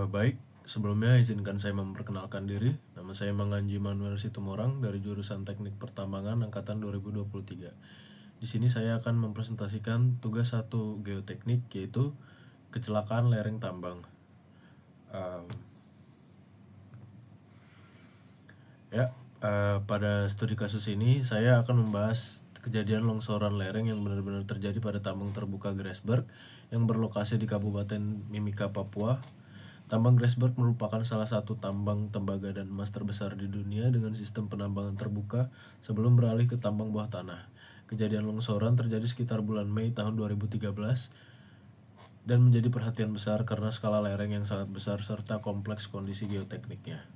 Baik, sebelumnya izinkan saya memperkenalkan diri. Nama saya Manganji Manuel Situmorang dari jurusan Teknik Pertambangan angkatan 2023. Di sini saya akan mempresentasikan tugas 1 geoteknik, yaitu kecelakaan lereng tambang. Pada studi kasus ini saya akan membahas kejadian longsoran lereng yang benar-benar terjadi pada tambang terbuka Grasberg yang berlokasi di Kabupaten Mimika, Papua. Tambang Grasberg merupakan salah satu tambang tembaga dan emas terbesar di dunia dengan sistem penambangan terbuka sebelum beralih ke tambang bawah tanah. Kejadian longsoran terjadi sekitar bulan Mei tahun 2013 dan menjadi perhatian besar karena skala lereng yang sangat besar serta kompleks kondisi geotekniknya.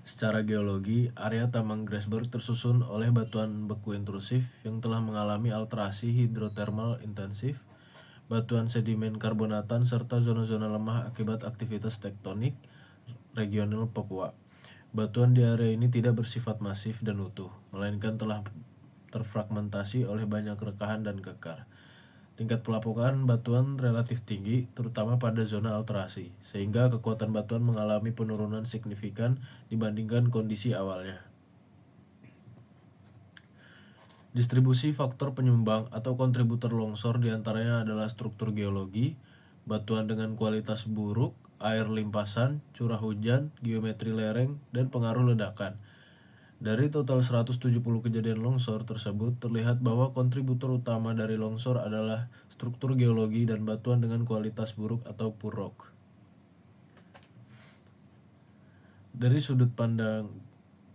Secara geologi, area tambang Grasberg tersusun oleh batuan beku intrusif yang telah mengalami alterasi hidrotermal intensif, batuan sedimen karbonatan, serta zona-zona lemah akibat aktivitas tektonik regional Papua. Batuan di area ini tidak bersifat masif dan utuh, melainkan telah terfragmentasi oleh banyak rekahan dan kekar. Tingkat pelapukan batuan relatif tinggi, terutama pada zona alterasi, sehingga kekuatan batuan mengalami penurunan signifikan dibandingkan kondisi awalnya. Distribusi faktor penyumbang atau kontributor longsor diantaranya adalah struktur geologi, batuan dengan kualitas buruk, air limpasan, curah hujan, geometri lereng, dan pengaruh ledakan. Dari total 170 kejadian longsor tersebut, terlihat bahwa kontributor utama dari longsor adalah struktur geologi dan batuan dengan kualitas buruk atau poor rock. Dari sudut pandang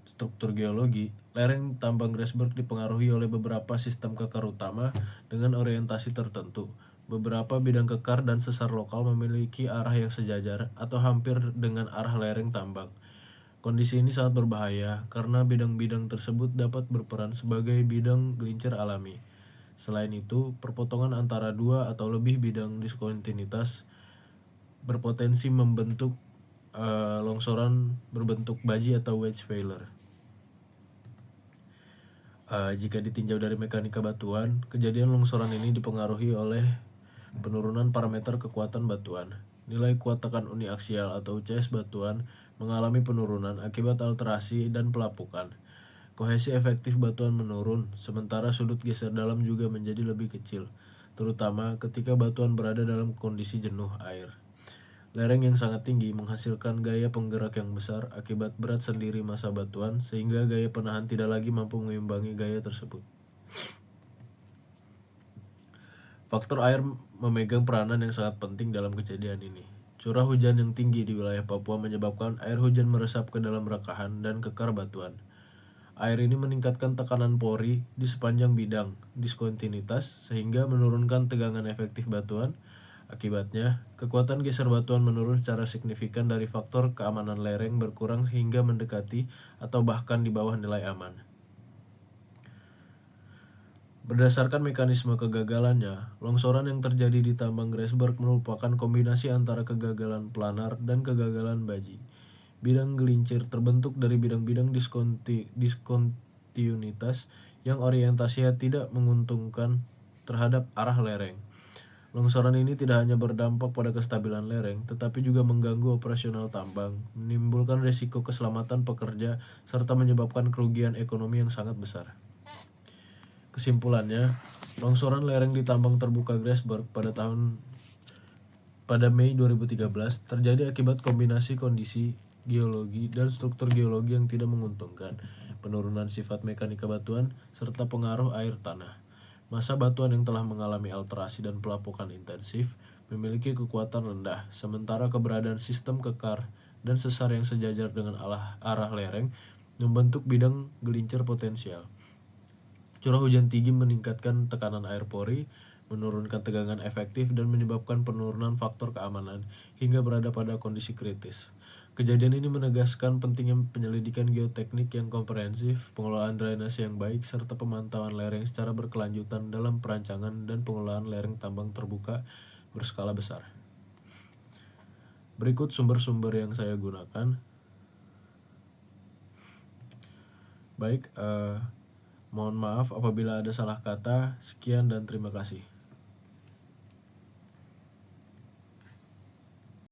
struktur geologi, lereng tambang Grasberg dipengaruhi oleh beberapa sistem kekar utama dengan orientasi tertentu. Beberapa bidang kekar dan sesar lokal memiliki arah yang sejajar atau hampir dengan arah lereng tambang. Kondisi ini sangat berbahaya karena bidang-bidang tersebut dapat berperan sebagai bidang gelincir alami. Selain itu, perpotongan antara dua atau lebih bidang diskontinuitas berpotensi membentuk longsoran berbentuk baji atau wedge failure. Jika ditinjau dari mekanika batuan, kejadian longsoran ini dipengaruhi oleh penurunan parameter kekuatan batuan. Nilai kuat tekan uniaksial atau UCS batuan mengalami penurunan akibat alterasi dan pelapukan. Kohesi efektif batuan menurun, sementara sudut geser dalam juga menjadi lebih kecil, terutama ketika batuan berada dalam kondisi jenuh air. Lereng yang sangat tinggi menghasilkan gaya penggerak yang besar akibat berat sendiri massa batuan, sehingga gaya penahan tidak lagi mampu mengimbangi gaya tersebut. Faktor air memegang peranan yang sangat penting dalam kejadian ini. Curah hujan yang tinggi di wilayah Papua menyebabkan air hujan meresap ke dalam rekahan dan kekar batuan. Air ini meningkatkan tekanan pori di sepanjang bidang diskontinuitas sehingga menurunkan tegangan efektif batuan. Akibatnya, kekuatan geser batuan menurun secara signifikan dari faktor keamanan lereng berkurang hingga mendekati atau bahkan di bawah nilai aman. Berdasarkan mekanisme kegagalannya, longsoran yang terjadi di tambang Grasberg merupakan kombinasi antara kegagalan planar dan kegagalan baji. Bidang gelincir terbentuk dari bidang-bidang diskontinuitas yang orientasinya tidak menguntungkan terhadap arah lereng. Longsoran ini tidak hanya berdampak pada kestabilan lereng, tetapi juga mengganggu operasional tambang, menimbulkan risiko keselamatan pekerja, serta menyebabkan kerugian ekonomi yang sangat besar. Kesimpulannya, longsoran lereng di tambang terbuka Grasberg pada Mei 2013 terjadi akibat kombinasi kondisi geologi dan struktur geologi yang tidak menguntungkan, penurunan sifat mekanika batuan, serta pengaruh air tanah. Massa batuan yang telah mengalami alterasi dan pelapukan intensif memiliki kekuatan rendah, sementara keberadaan sistem kekar dan sesar yang sejajar dengan arah lereng membentuk bidang gelincir potensial. Curah hujan tinggi meningkatkan tekanan air pori, menurunkan tegangan efektif, dan menyebabkan penurunan faktor keamanan hingga berada pada kondisi kritis. Kejadian ini menegaskan pentingnya penyelidikan geoteknik yang komprehensif, pengelolaan drainase yang baik, serta pemantauan lereng secara berkelanjutan dalam perancangan dan pengelolaan lereng tambang terbuka berskala besar. Berikut sumber-sumber yang saya gunakan. Baik, mohon maaf apabila ada salah kata. Sekian dan terima kasih.